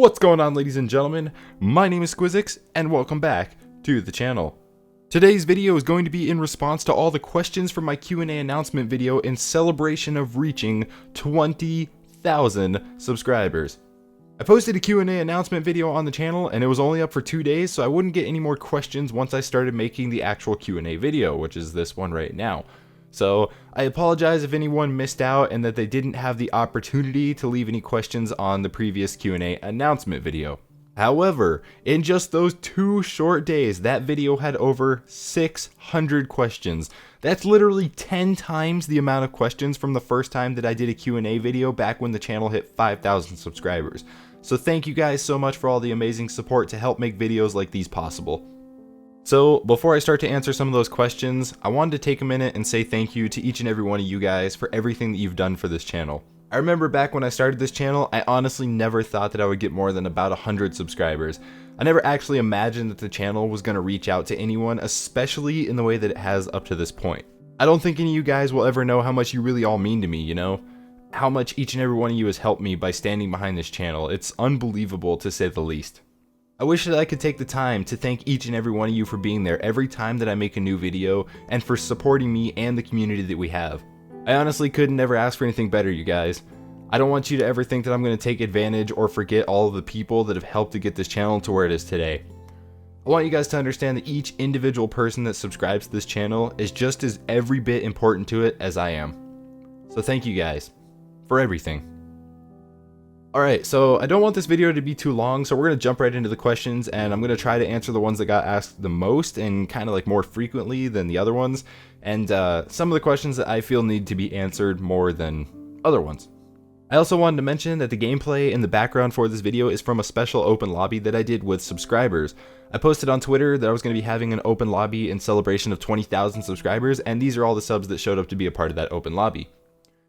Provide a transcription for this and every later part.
What's going on, ladies and gentlemen? My name is Sqwizzix, and welcome back to the channel. Today's video is going to be in response to all the questions from my Q&A announcement video in celebration of reaching 20,000 subscribers. I posted a Q&A announcement video on the channel, and it was only up for 2 days, so I wouldn't get any more questions once I started making the actual Q&A video, which is this one right now. So I apologize if anyone missed out and that they didn't have the opportunity to leave any questions on the previous Q&A announcement video. However, in just those 2 short days, that video had over 600 questions. That's literally 10 times the amount of questions from the first time that I did a Q&A video back when the channel hit 5,000 subscribers. So thank you guys so much for all the amazing support to help make videos like these possible. So before I start to answer some of those questions, I wanted to take a minute and say thank you to each and every one of you guys for everything that you've done for this channel. I remember back when I started this channel, I honestly never thought that I would get more than about 100 subscribers. I never actually imagined that the channel was going to reach out to anyone, especially in the way that it has up to this point. I don't think any of you guys will ever know how much you really all mean to me, you know? How much each and every one of you has helped me by standing behind this channel. It's unbelievable, to say the least. I wish that I could take the time to thank each and every one of you for being there every time that I make a new video and for supporting me and the community that we have. I honestly couldn't ever ask for anything better, you guys. I don't want you to ever think that I'm going to take advantage or forget all of the people that have helped to get this channel to where it is today. I want you guys to understand that each individual person that subscribes to this channel is just as every bit important to it as I am. So thank you guys for everything. Alright, so I don't want this video to be too long, so we're going to jump right into the questions, and I'm going to try to answer the ones that got asked the most and kind of like more frequently than the other ones, and some of the questions that I feel need to be answered more than other ones. I also wanted to mention that the gameplay in the background for this video is from a special open lobby that I did with subscribers. I posted on Twitter that I was going to be having an open lobby in celebration of 20,000 subscribers, and these are all the subs that showed up to be a part of that open lobby.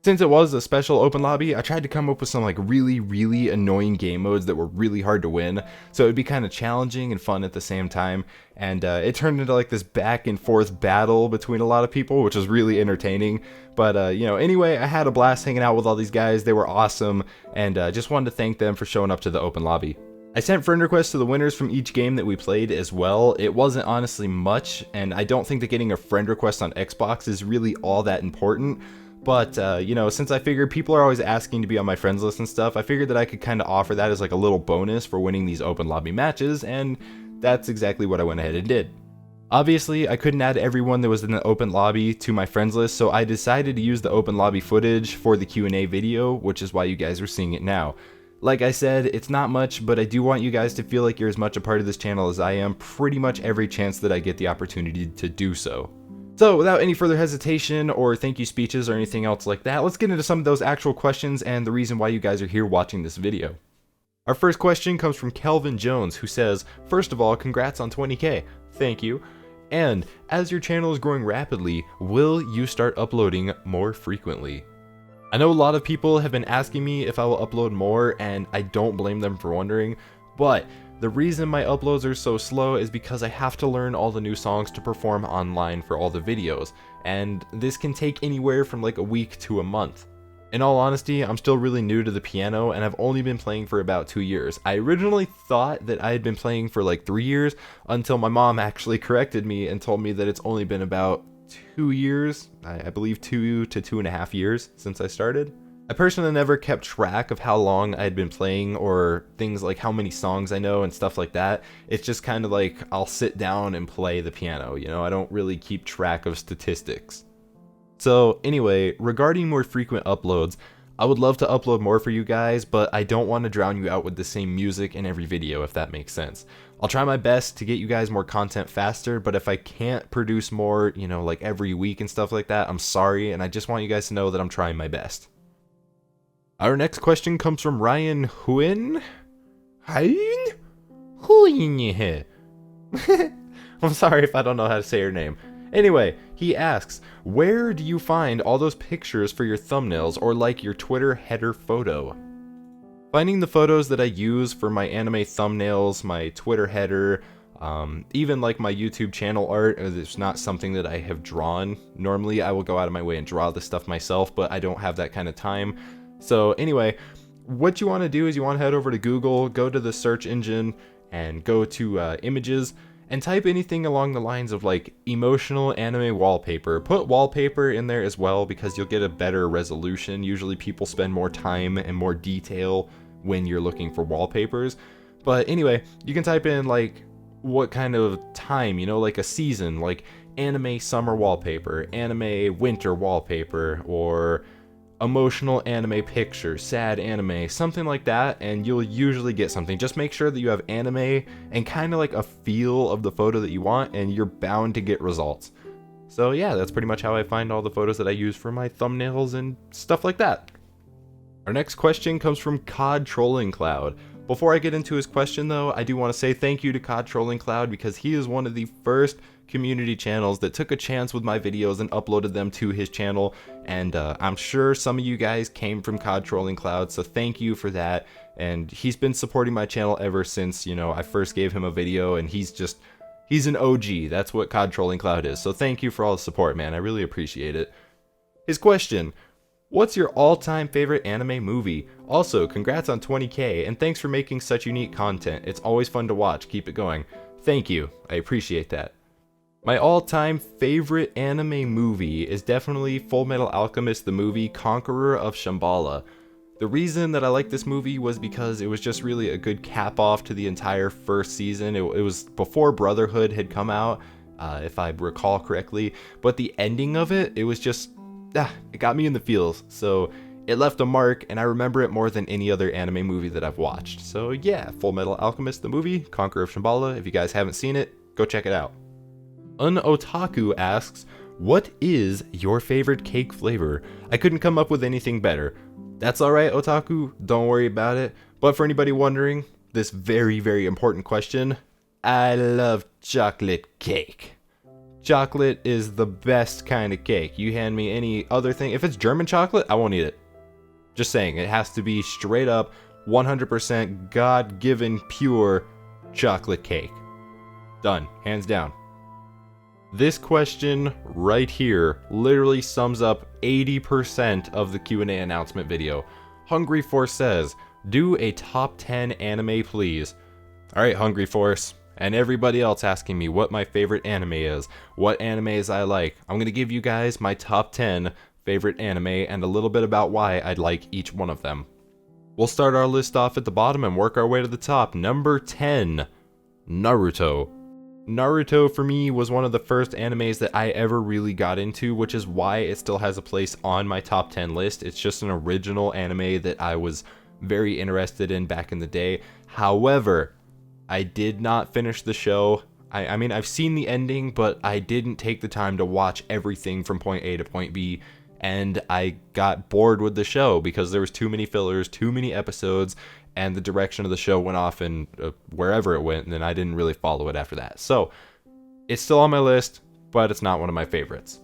Since it was a special open lobby, I tried to come up with some like really annoying game modes that were really hard to win, so it would be kind of challenging and fun at the same time, and it turned into like this back and forth battle between a lot of people, which was really entertaining. But you know, anyway, I had a blast hanging out with all these guys. They were awesome, and just wanted to thank them for showing up to the open lobby. I sent friend requests to the winners from each game that we played as well. It wasn't honestly much, and I don't think that getting a friend request on Xbox is really all that important. But, you know, since I figured people are always asking to be on my friends list and stuff, I figured that I could kind of offer that as like a little bonus for winning these open lobby matches, and that's exactly what I went ahead and did. Obviously, I couldn't add everyone that was in the open lobby to my friends list, so I decided to use the open lobby footage for the Q&A video, which is why you guys are seeing it now. Like I said, it's not much, but I do want you guys to feel like you're as much a part of this channel as I am pretty much every chance that I get the opportunity to do so. So without any further hesitation or thank you speeches or anything else like that, let's get into some of those actual questions and the reason why you guys are here watching this video. Our first question comes from Kelvin Jones, who says, first of all, congrats on 20k. Thank you. And as your channel is growing rapidly, will you start uploading more frequently? I know a lot of people have been asking me if I will upload more, and I don't blame them for wondering, but the reason my uploads are so slow is because I have to learn all the new songs to perform online for all the videos, and this can take anywhere from like a week to a month. In all honesty, I'm still really new to the piano, and I've only been playing for about 2 years. I originally thought that I had been playing for like 3 years until my mom actually corrected me and told me that it's only been about 2 years, I believe 2 to 2.5 years since I started. I personally never kept track of how long I had been playing or things like how many songs I know and stuff like that. It's just kind of like I'll sit down and play the piano, you know, I don't really keep track of statistics. So anyway, regarding more frequent uploads, I would love to upload more for you guys, but I don't want to drown you out with the same music in every video, if that makes sense. I'll try my best to get you guys more content faster, but if I can't produce more, you know, like every week and stuff like that, I'm sorry, and I just want you guys to know that I'm trying my best. Our next question comes from Ryan Huyn. I'm sorry if I don't know how to say your name. Anyway, he asks, where do you find all those pictures for your thumbnails or like your Twitter header photo? Finding the photos that I use for my anime thumbnails, my Twitter header, even like my YouTube channel art, it's not something that I have drawn. Normally I will go out of my way and draw the stuff myself, but I don't have that kind of time. So anyway, what you want to do is you want to head over to Google, go to the search engine, and go to images, and type anything along the lines of like emotional anime wallpaper. Put wallpaper in there as well because you'll get a better resolution. Usually people spend more time and more detail when you're looking for wallpapers. But anyway, you can type in like what kind of time, you know, like a season, like anime summer wallpaper, anime winter wallpaper, or emotional anime picture, sad anime, something like that, and you'll usually get something. Just make sure that you have anime and kind of like a feel of the photo that you want, and you're bound to get results. So yeah, that's pretty much how I find all the photos that I use for my thumbnails and stuff like that. Our next question comes from COD Trolling Cloud. Before I get into his question though, I do want to say thank you to COD Trolling Cloud because he is one of the first community channels that took a chance with my videos and uploaded them to his channel, and I'm sure some of you guys came from COD Trolling Cloud, so thank you for that. And he's been supporting my channel ever since, you know, I first gave him a video, and he's an OG. That's what COD Trolling Cloud is. So thank you for all the support, man. I really appreciate it. His question: what's your all-time favorite anime movie? Also, congrats on 20K, and thanks for making such unique content. It's always fun to watch. Keep it going. Thank you. I appreciate that. My all-time favorite anime movie is definitely Fullmetal Alchemist, the movie Conqueror of Shambhala. The reason that I like this movie was because it was just really a good cap-off to the entire first season. It was before Brotherhood had come out, if I recall correctly, but the ending of it, it was just, it got me in the feels. So it left a mark, and I remember it more than any other anime movie that I've watched. So yeah, Fullmetal Alchemist, the movie Conqueror of Shambhala. If you guys haven't seen it, go check it out. Otaku asks, what is your favorite cake flavor? I couldn't come up with anything better. That's alright, Otaku, don't worry about it. But for anybody wondering, this very, very important question, I love chocolate cake. Chocolate is the best kind of cake. You hand me any other thing, if it's German chocolate, I won't eat it. Just saying, it has to be straight up, 100% God-given, pure chocolate cake. Done, hands down. This question right here literally sums up 80% of the Q&A announcement video. Hungry Force says, do a top 10 anime please. Alright, Hungry Force, and everybody else asking me what my favorite anime is, what animes I like. I'm going to give you guys my top 10 favorite anime and a little bit about why I'd like each one of them. We'll start our list off at the bottom and work our way to the top. Number 10, Naruto. Naruto for me was one of the first animes that I ever really got into, which is why it still has a place on my top 10 list. It's just an original anime that I was very interested in back in the day. However, I did not finish the show. I mean, I've seen the ending, but I didn't take the time to watch everything from point A to point B, and I got bored with the show because there was too many fillers, too many episodes, and the direction of the show went off in wherever it went, and then I didn't really follow it after that. So, it's still on my list, but it's not one of my favorites.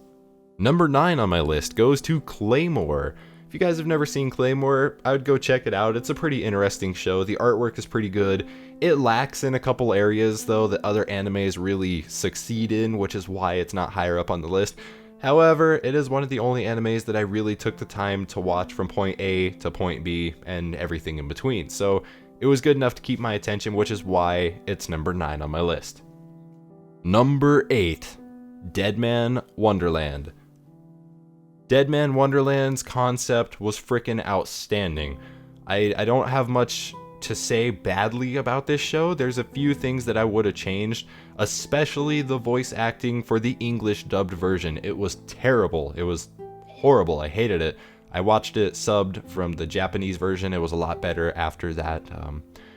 Number 9 on my list goes to Claymore. If you guys have never seen Claymore, I would go check it out. It's a pretty interesting show. The artwork is pretty good. It lacks in a couple areas, though, that other animes really succeed in, which is why it's not higher up on the list. However, it is one of the only animes that I really took the time to watch from point A to point B and everything in between. So it was good enough to keep my attention, which is why it's number 9 on my list. Number 8, Deadman Wonderland. Deadman Wonderland's concept was freaking outstanding. I don't have much to say badly about this show. There's a few things that I would have changed, especially the voice acting for the English dubbed version. It was terrible. It was horrible. I hated it. I watched it subbed from the Japanese version. It was a lot better after that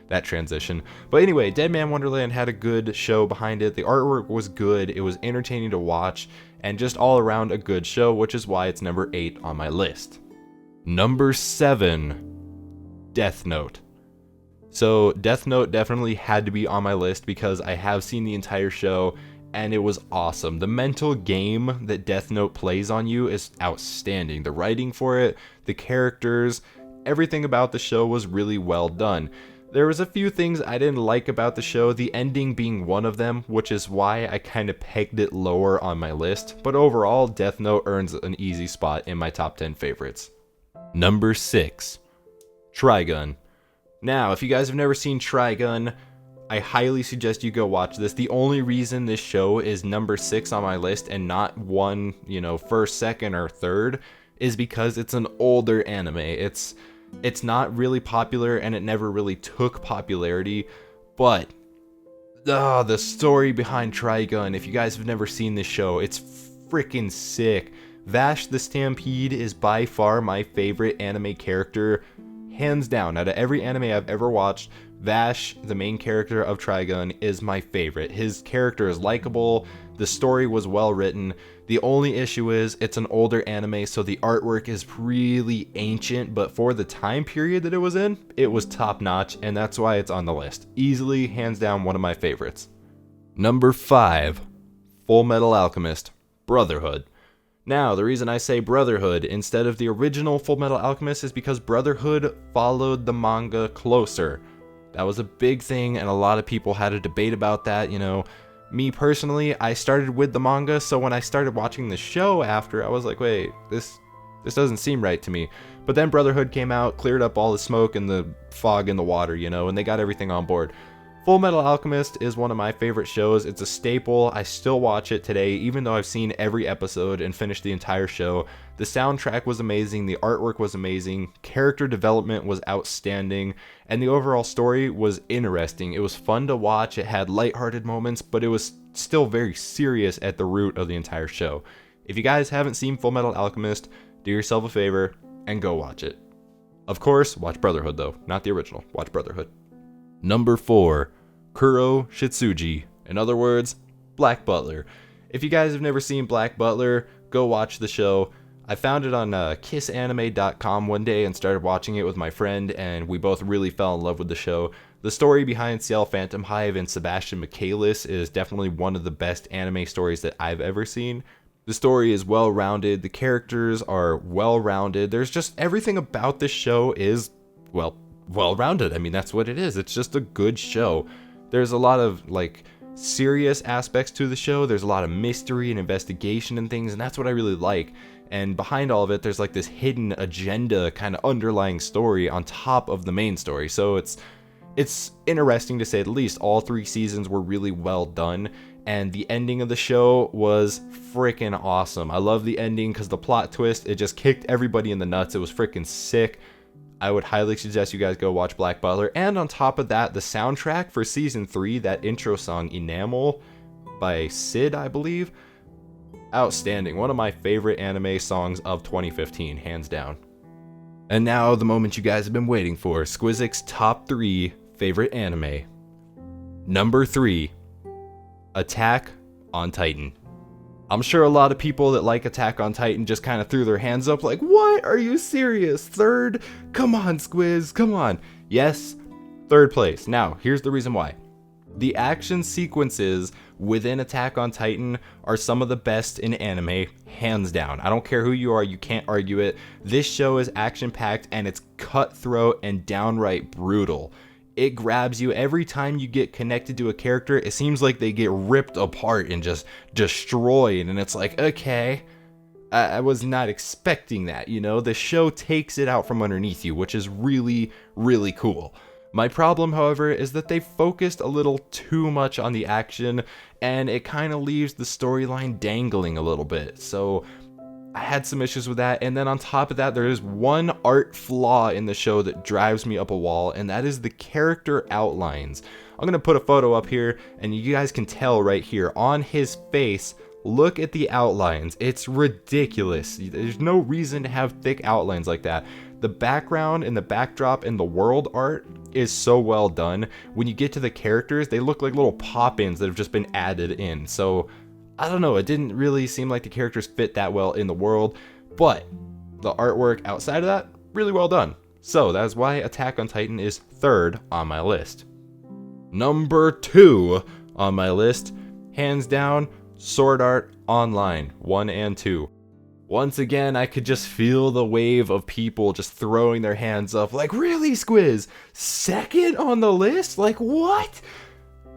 that transition. But anyway, Deadman Wonderland had a good show behind it. The artwork was good. It was entertaining to watch, and just all around a good show, which is why it's number 8 on my list. Number 7, Death Note. So Death Note definitely had to be on my list because I have seen the entire show and it was awesome. The mental game that Death Note plays on you is outstanding. The writing for it, the characters, everything about the show was really well done. There was a few things I didn't like about the show, the ending being one of them, which is why I kind of pegged it lower on my list, but overall Death Note earns an easy spot in my top 10 favorites. Number 6, Trigun. Now, if you guys have never seen Trigun, I highly suggest you go watch this. The only reason this show is number 6 on my list and not one, first, second, or third is because it's an older anime. It's not really popular and it never really took popularity, but the story behind Trigun, if you guys have never seen this show, it's freaking sick. Vash the Stampede is by far my favorite anime character, hands down. Out of every anime I've ever watched, Vash, the main character of Trigun, is my favorite. His character is likable, the story was well written. The only issue is it's an older anime, so the artwork is really ancient, but for the time period that it was in, it was top notch, and that's why it's on the list. Easily, hands down, one of my favorites. Number 5, Full Metal Alchemist, Brotherhood. Now, the reason I say Brotherhood instead of the original Full Metal Alchemist is because Brotherhood followed the manga closer. That was a big thing, and a lot of people had a debate about that, Me personally, I started with the manga, so when I started watching the show after, I was like, wait, this doesn't seem right to me. But then Brotherhood came out, cleared up all the smoke and the fog in the water, and they got everything on board. Full Metal Alchemist is one of my favorite shows. It's a staple. I still watch it today, even though I've seen every episode and finished the entire show. The soundtrack was amazing, the artwork was amazing, character development was outstanding, and the overall story was interesting. It was fun to watch, it had lighthearted moments, but it was still very serious at the root of the entire show. If you guys haven't seen Full Metal Alchemist, do yourself a favor and go watch it. Of course, watch Brotherhood though, not the original. Watch Brotherhood. Number 4, Kuro Shitsuji. In other words, Black Butler. If you guys have never seen Black Butler, go watch the show. I found it on kissanime.com one day and started watching it with my friend, and we both really fell in love with the show. The story behind Ciel Phantom Hive and Sebastian Michaelis is definitely one of the best anime stories that I've ever seen. The story is well-rounded, the characters are well-rounded, there's just everything about this show is, well-rounded. I mean, that's what it is. It's just a good show. There's a lot of, serious aspects to the show. There's a lot of mystery and investigation and things, and that's what I really like. And behind all of it, there's this hidden agenda kind of underlying story on top of the main story. So it's interesting to say the least. All 3 seasons were really well done, and the ending of the show was freaking awesome. I love the ending because the plot twist, it just kicked everybody in the nuts. It was freaking sick. I would highly suggest you guys go watch Black Butler. And on top of that, the soundtrack for season 3, that intro song Enamel by Sid, I believe, outstanding. One of my favorite anime songs of 2015, hands down. And now the moment you guys have been waiting for, Sqwizzix top 3 favorite anime. Number 3, Attack on Titan. I'm sure a lot of people that like Attack on Titan just kind of threw their hands up like, what? Are you serious? 3rd? Come on, Sqwiz, come on. Yes, 3rd place. Now, here's the reason why. The action sequences within Attack on Titan are some of the best in anime, hands down. I don't care who you are, you can't argue it. This show is action-packed and it's cutthroat and downright brutal. It grabs you every time you get connected to a character. It seems like they get ripped apart and just destroyed, and it's like, okay, I was not expecting that, The show takes it out from underneath you, which is really, really cool. My problem, however, is that they focused a little too much on the action, and it kind of leaves the storyline dangling a little bit. So I had some issues with that, and then on top of that, there is one art flaw in the show that drives me up a wall, and that is the character outlines. I'm going to put a photo up here, and you guys can tell right here, on his face, look at the outlines. It's ridiculous. There's no reason to have thick outlines like that. The background and the backdrop and the world art is so well done. When you get to the characters, they look like little pop-ins that have just been added in, so I don't know, it didn't really seem like the characters fit that well in the world, but the artwork outside of that, really well done. So that's why Attack on Titan is 3rd on my list. Number 2 on my list, hands down, Sword Art Online 1 and 2. Once again, I could just feel the wave of people just throwing their hands up like, really, Sqwiz? 2nd on the list? Like, what?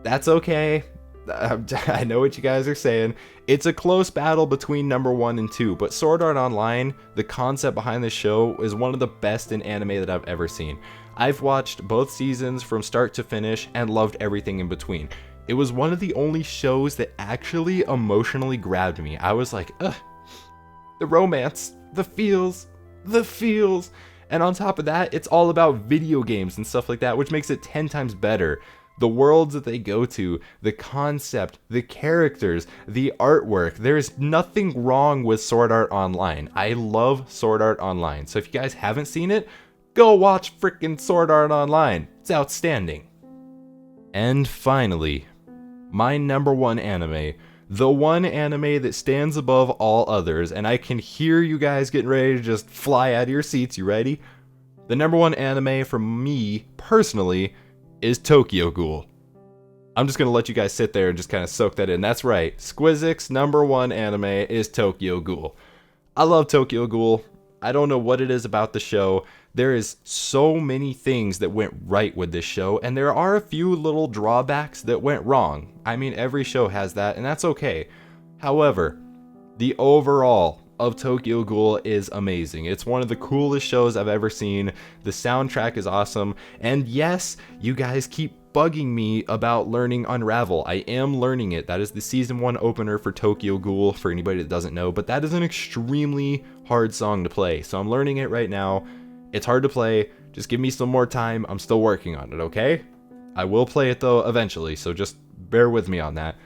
That's okay. I know what you guys are saying. It's a close battle between number 1 and 2, but Sword Art Online, the concept behind this show, is one of the best in anime that I've ever seen. I've watched both seasons from start to finish and loved everything in between. It was one of the only shows that actually emotionally grabbed me. I was like, ugh, the romance, the feels. And on top of that, it's all about video games and stuff like that, which makes it 10 times better. The worlds that they go to, the concept, the characters, the artwork. There's nothing wrong with Sword Art Online. I love Sword Art Online. So if you guys haven't seen it, go watch freaking Sword Art Online. It's outstanding. And finally, my number 1 anime. The one anime that stands above all others, and I can hear you guys getting ready to just fly out of your seats. You ready? The number 1 anime for me, personally, is Tokyo Ghoul. I'm just going to let you guys sit there and just kind of soak that in. That's right. Sqwizzix number 1 anime is Tokyo Ghoul. I love Tokyo Ghoul. I don't know what it is about the show. There is so many things that went right with this show, and there are a few little drawbacks that went wrong. I mean, every show has that, and that's okay. However, the overall of Tokyo Ghoul is amazing. It's one of the coolest shows I've ever seen. The soundtrack is awesome, and yes, you guys keep bugging me about learning Unravel. I am learning it. That is the season 1 opener for Tokyo Ghoul, for anybody that doesn't know, but that is an extremely hard song to play, so I'm learning it right now. It's hard to play. Just give me some more time. I'm still working on it, okay? I will play it though eventually, so just bear with me on that.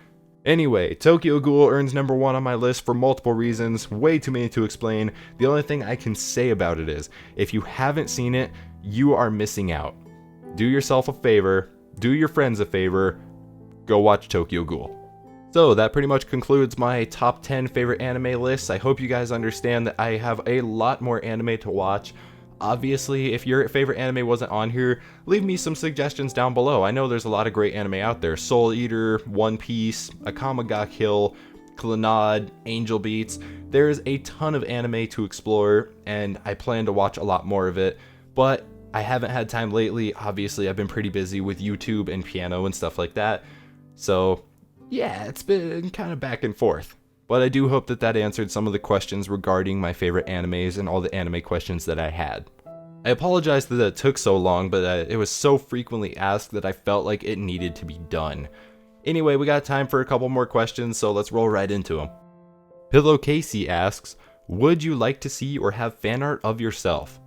Anyway, Tokyo Ghoul earns number 1 on my list for multiple reasons, way too many to explain. The only thing I can say about it is, if you haven't seen it, you are missing out. Do yourself a favor, do your friends a favor, go watch Tokyo Ghoul. So that pretty much concludes my top 10 favorite anime lists. I hope you guys understand that I have a lot more anime to watch. Obviously, if your favorite anime wasn't on here, leave me some suggestions down below. I know there's a lot of great anime out there. Soul Eater, One Piece, Akame ga Kill, Clannad, Angel Beats. There's a ton of anime to explore, and I plan to watch a lot more of it, but I haven't had time lately. Obviously, I've been pretty busy with YouTube and piano and stuff like that. So, yeah, it's been kind of back and forth. But I do hope that that answered some of the questions regarding my favorite animes and all the anime questions that I had. I apologize that it took so long, but it was so frequently asked that I felt like it needed to be done. Anyway, we got time for a couple more questions, so let's roll right into them. Pillow Casey asks, would you like to see or have fan art of yourself?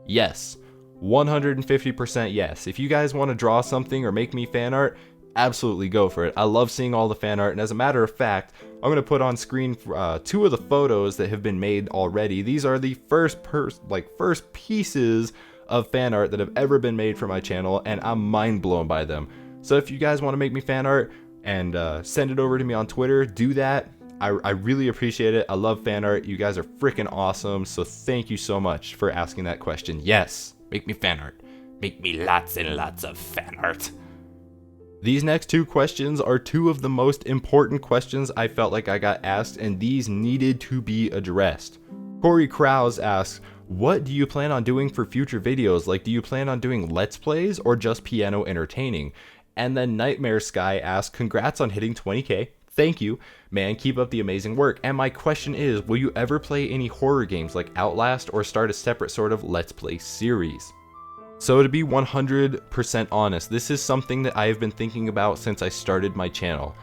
Yes. 150% yes. If you guys want to draw something or make me fan art, absolutely go for it. I love seeing all the fan art, and as a matter of fact, I'm going to put on screen 2 of the photos that have been made already. These are the first pieces of fan art that have ever been made for my channel, and I'm mind blown by them. So if you guys want to make me fan art and send it over to me on Twitter, do that. I really appreciate it. I love fan art. You guys are freaking awesome, so thank you so much for asking that question. Yes, make me fan art. Make me lots and lots of fan art. These next 2 questions are 2 of the most important questions I felt like I got asked, and these needed to be addressed. Corey Krause asks, what do you plan on doing for future videos? Like, do you plan on doing Let's Plays or just piano entertaining? And then Nightmare Sky asks, congrats on hitting 20k. Thank you. Man, keep up the amazing work. And my question is, will you ever play any horror games like Outlast or start a separate sort of Let's Play series? So to be 100% honest, this is something that I have been thinking about since I started my channel.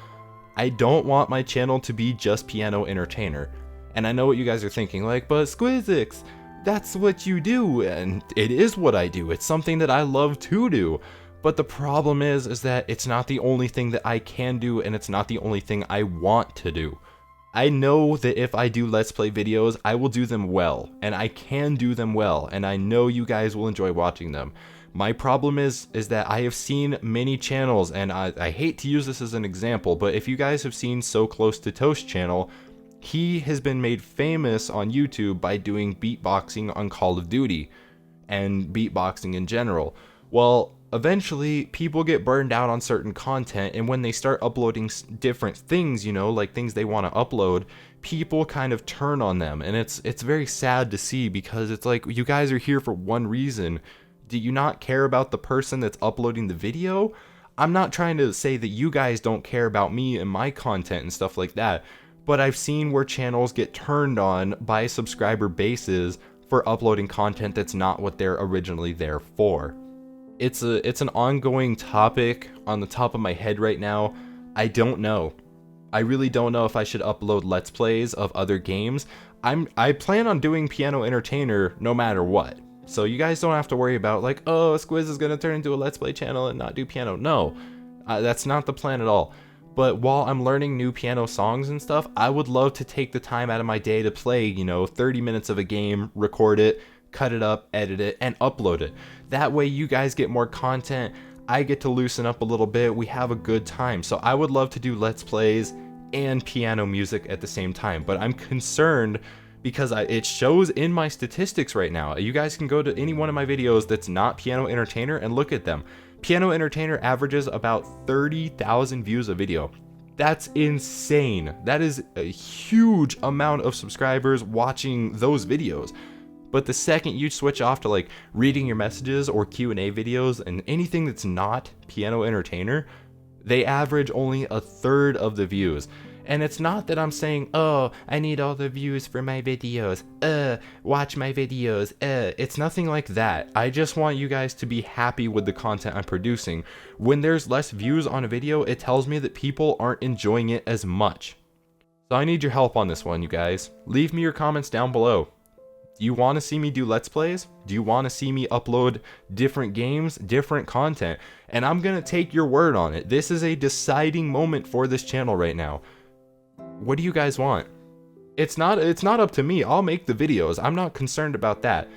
I don't want my channel to be just piano entertainer. And I know what you guys are thinking, like, but Sqwizzix, that's what you do, and it is what I do. It's something that I love to do. But the problem is that it's not the only thing that I can do, and it's not the only thing I want to do. I know that if I do Let's Play videos, I will do them well, and I can do them well, and I know you guys will enjoy watching them. My problem is that I have seen many channels, and I hate to use this as an example, but if you guys have seen So Close to Toast channel, he has been made famous on YouTube by doing beatboxing on Call of Duty, and beatboxing in general. Well, eventually people get burned out on certain content, and when they start uploading different things, you know, like things they want to upload, people kind of turn on them, and it's very sad to see, because it's like, you guys are here for one reason. Do you not care about the person that's uploading the video? I'm not trying to say that you guys don't care about me and my content and stuff like that, but I've seen where channels get turned on by subscriber bases for uploading content that's not what they're originally there for. It's an ongoing topic on the top of my head right now. I don't know. I really don't know if I should upload Let's Plays of other games. I plan on doing Piano Entertainer no matter what. So you guys don't have to worry about like, oh, Sqwiz is going to turn into a Let's Play channel and not do piano. No, that's not the plan at all. But while I'm learning new piano songs and stuff, I would love to take the time out of my day to play, 30 minutes of a game, record it, cut it up, edit it, and upload it. That way you guys get more content, I get to loosen up a little bit, we have a good time. So I would love to do Let's Plays and piano music at the same time, but I'm concerned because it shows in my statistics right now. You guys can go to any one of my videos that's not Piano Entertainer and look at them. Piano Entertainer averages about 30,000 views a video. That's insane. That is a huge amount of subscribers watching those videos. But the second you switch off to like reading your messages or Q&A videos and anything that's not Piano Entertainer, they average only a third of the views. And it's not that I'm saying, oh, I need all the views for my videos, watch my videos, it's nothing like that. I just want you guys to be happy with the content I'm producing. When there's less views on a video, it tells me that people aren't enjoying it as much. So I need your help on this one, you guys. Leave me your comments down below. Do you want to see me do Let's Plays? Do you want to see me upload different games, different content? And I'm going to take your word on it. This is a deciding moment for this channel right now. What do you guys want? It's not up to me. I'll make the videos. I'm not concerned about that.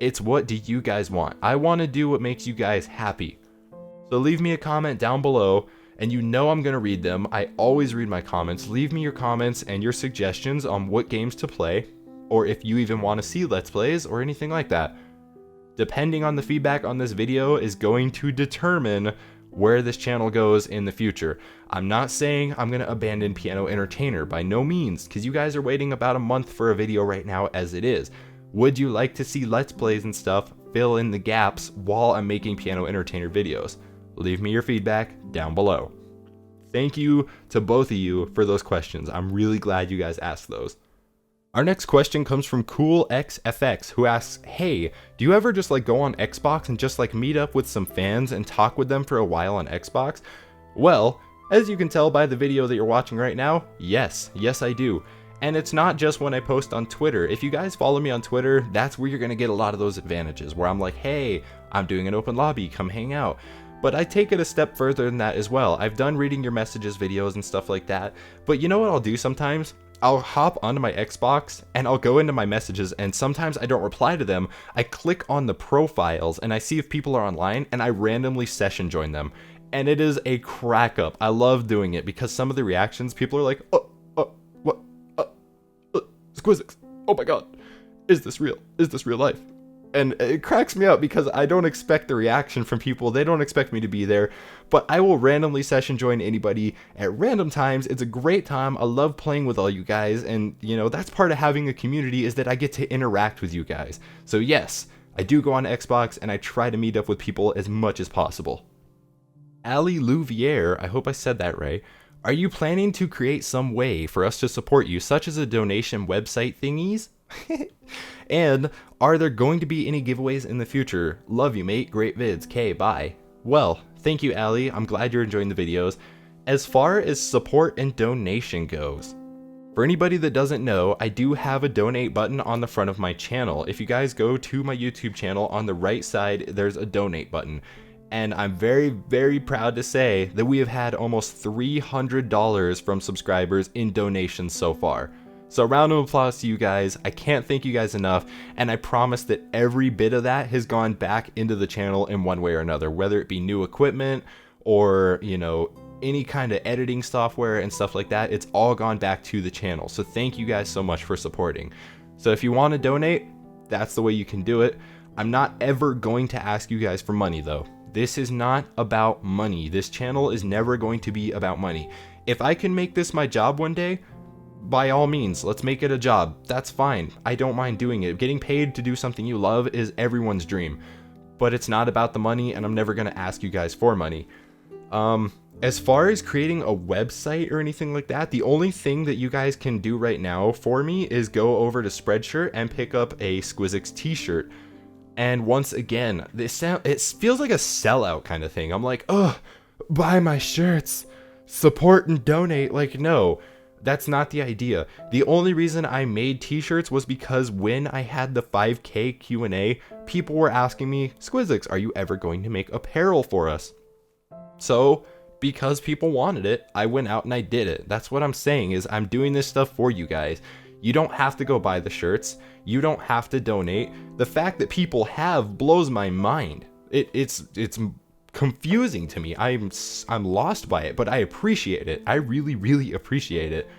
It's what do you guys want? I want to do what makes you guys happy. So leave me a comment down below, and I'm going to read them. I always read my comments. Leave me your comments and your suggestions on what games to play, or if you even want to see Let's Plays or anything like that. Depending on the feedback on this video is going to determine where this channel goes in the future. I'm not saying I'm going to abandon Piano Entertainer, by no means, because you guys are waiting about a month for a video right now as it is. Would you like to see Let's Plays and stuff fill in the gaps while I'm making Piano Entertainer videos? Leave me your feedback down below. Thank you to both of you for those questions. I'm really glad you guys asked those. Our next question comes from CoolXFX, who asks, hey, do you ever just like go on Xbox and just like meet up with some fans and talk with them for a while on Xbox? Well, as you can tell by the video that you're watching right now, yes I do. And it's not just when I post on Twitter. If you guys follow me on Twitter, that's where you're gonna get a lot of those advantages, where I'm like, hey, I'm doing an open lobby, come hang out. But I take it a step further than that as well. I've done reading your messages videos and stuff like that. But you know what I'll do sometimes? I'll hop onto my Xbox and I'll go into my messages, and sometimes I don't reply to them. I click on the profiles and I see if people are online, and I randomly session join them. And it is a crack up. I love doing it because some of the reactions, people are like, what? Sqwizzix, oh my god, is this real? Is this real life? And it cracks me up because I don't expect the reaction from people. They don't expect me to be there, but I will randomly session join anybody at random times. It's a great time. I love playing with all you guys, and that's part of having a community, is that I get to interact with you guys. So yes, I do go on Xbox and I try to meet up with people as much as possible. Ali Louviere, I hope I said that right. Are you planning to create some way for us to support you, such as a donation website thingies? And are there going to be any giveaways in the future? Love you, mate. Great vids. K, bye. Well, thank you, Ali. I'm glad you're enjoying the videos. As far as support and donation goes, for anybody that doesn't know, I do have a donate button on the front of my channel. If you guys go to my YouTube channel, on the right side, there's a donate button. And I'm very, very proud to say that we have had almost $300 from subscribers in donations so far. So a round of applause to you guys. I can't thank you guys enough, and I promise that every bit of that has gone back into the channel in one way or another, whether it be new equipment or, any kind of editing software and stuff like that. It's all gone back to the channel. So thank you guys so much for supporting. So if you want to donate, that's the way you can do it. I'm not ever going to ask you guys for money though. This is not about money. This channel is never going to be about money. If I can make this my job one day, by all means, let's make it a job. That's fine. I don't mind doing it. Getting paid to do something you love is everyone's dream. But it's not about the money, and I'm never going to ask you guys for money. As far as creating a website or anything like that, the only thing that you guys can do right now for me is go over to Spreadshirt and pick up a Sqwizzix T-shirt. And once again, it feels like a sellout kind of thing. I'm like, oh, buy my shirts, support and donate. Like, no, that's not the idea. The only reason I made t-shirts was because when I had the 5K Q&A, people were asking me, Sqwizzix, are you ever going to make apparel for us? So, because people wanted it, I went out and I did it. That's what I'm saying, is I'm doing this stuff for you guys. You don't have to go buy the shirts. You don't have to donate. The fact that people have blows my mind. It's confusing to me. I'm lost by it, but I appreciate it. I really appreciate it.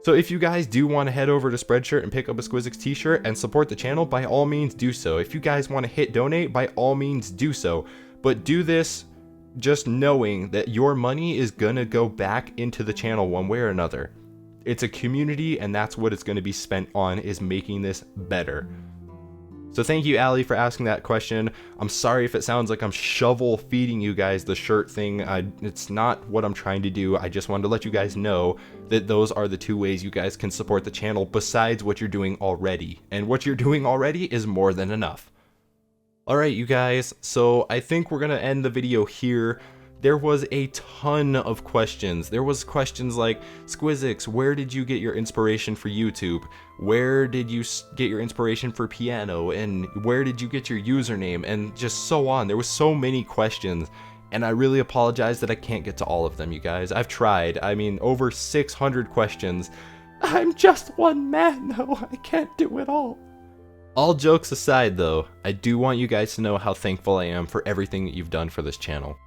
So if you guys do want to head over to Spreadshirt and pick up a Sqwizzix t-shirt and support the channel, by all means do so. If you guys want to hit donate, by all means do so. But do this just knowing that your money is gonna go back into the channel one way or another. It's a community, and that's what it's going to be spent on, is making this better. So thank you, Allie, for asking that question. I'm sorry if it sounds like I'm shovel feeding you guys the shirt thing. It's not what I'm trying to do. I just wanted to let you guys know that those are the two ways you guys can support the channel besides what you're doing already. And what you're doing already is more than enough. Alright, you guys, so I think we're going to end the video here. There was a ton of questions. There was questions like, Sqwizzix, where did you get your inspiration for YouTube? Where did you get your inspiration for piano? And where did you get your username? And just so on. There was so many questions, and I really apologize that I can't get to all of them, you guys. I've tried. I mean, over 600 questions. I'm just one man, though. I can't do it all. All jokes aside, though, I do want you guys to know how thankful I am for everything that you've done for this channel.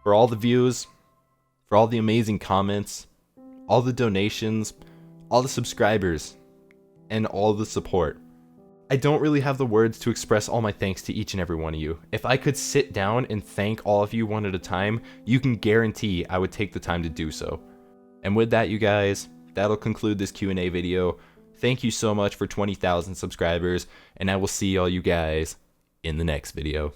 For all the views, for all the amazing comments, all the donations, all the subscribers, and all the support. I don't really have the words to express all my thanks to each and every one of you. If I could sit down and thank all of you one at a time, you can guarantee I would take the time to do so. And with that, you guys, that'll conclude this Q&A video. Thank you so much for 20,000 subscribers, and I will see all you guys in the next video.